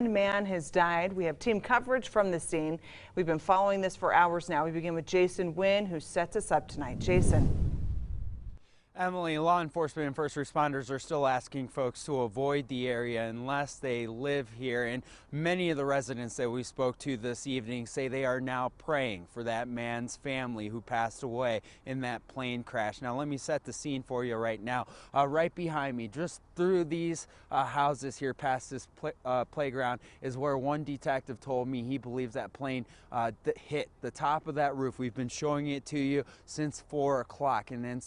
One man has died. We have team coverage from the scene. We've been following this for hours now. We begin with Jason Wynn, who sets us up tonight. Jason. Emily, law enforcement and first responders are still asking folks to avoid the area unless they live here. And many of the residents that we spoke to this evening say they are now praying for that man's family who passed away in that plane crash. Now, let me set the scene for you right now. Right behind me, just through these houses here past this playground, is where one detective told me he believes that plane hit the top of that roof. We've been showing it to you since 4 o'clock. And then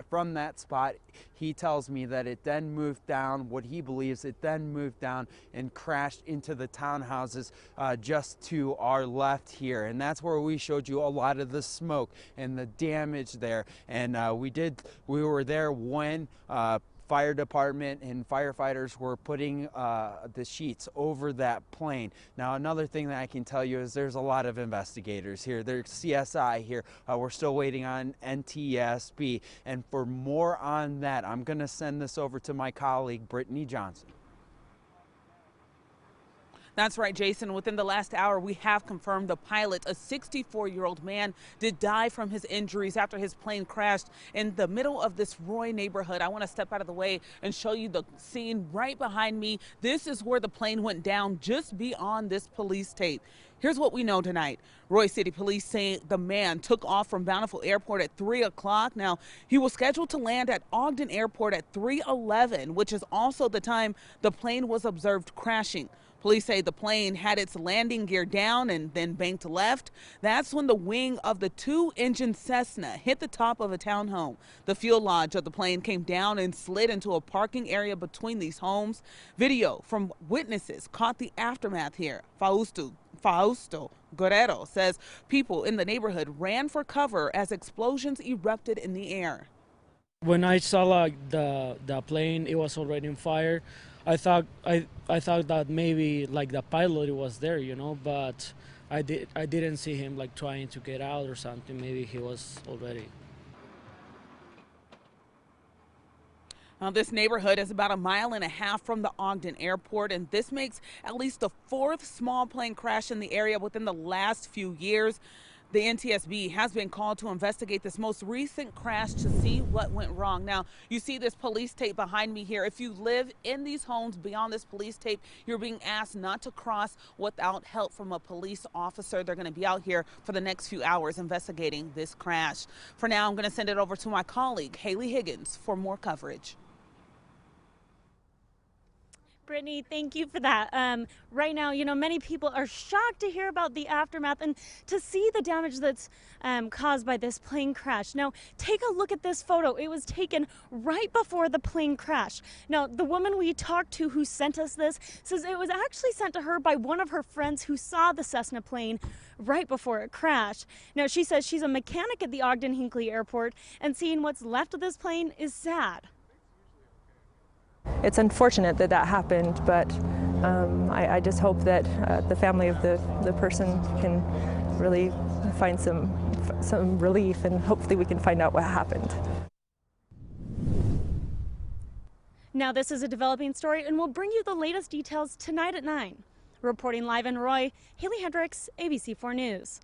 from that spot, he tells me that it then moved down, what he believes it then moved down and crashed into the townhouses just to our left here. And that's where we showed you a lot of the smoke and the damage there. And we were there when fire department and firefighters were putting the sheets over that plane. Now, another thing that I can tell you is there's a lot of investigators here. There's CSI here. We're still waiting on NTSB. And for more on that, I'm going to send this over to my colleague, Brittany Johnson. That's right, Jason. Within the last hour, we have confirmed the pilot, a 64-year-old man, did die from his injuries after his plane crashed in the middle of this Roy neighborhood. I want to step out of the way and show you the scene right behind me. This is where the plane went down, just beyond this police tape. Here's what we know tonight. Roy City Police say the man took off from Bountiful Airport at 3 o'clock. Now, he was scheduled to land at Ogden Airport at 3:11, which is also the time the plane was observed crashing. Police say the plane had its landing gear down and then banked left. That's when the wing of the two-engine Cessna hit the top of a townhome. The fuel lodge of the plane came down and slid into a parking area between these homes. Video from witnesses caught the aftermath here. Fausto Guerrero says people in the neighborhood ran for cover as explosions erupted in the air. When I saw the plane, it was already on fire. I thought that maybe the pilot was there, but I didn't see him trying to get out or something. Maybe he was already. Now, this neighborhood is about 1.5 miles from the Ogden Airport, and this makes at least the 4th small plane crash in the area within the last few years. The NTSB has been called to investigate this most recent crash to see what went wrong. Now, you see this police tape behind me here. If you live in these homes beyond this police tape, you're being asked not to cross without help from a police officer. They're going to be out here for the next few hours investigating this crash. For now, I'm going to send it over to my colleague, Haley Higgins, for more coverage. Brittany, thank you for that. Right now, many people are shocked to hear about the aftermath and to see the damage that's caused by this plane crash. Now, take a look at this photo. It was taken right before the plane crash. Now, the woman we talked to who sent us this says it was actually sent to her by one of her friends who saw the Cessna plane right before it crashed. Now, she says she's a mechanic at the Ogden-Hinckley Airport, and seeing what's left of this plane is sad. It's unfortunate that happened, but I just hope that the family of the person can really find some relief, and hopefully we can find out what happened. Now, this is a developing story, and we'll bring you the latest details tonight at 9. Reporting live in Roy, Haley Hendricks, ABC4 News.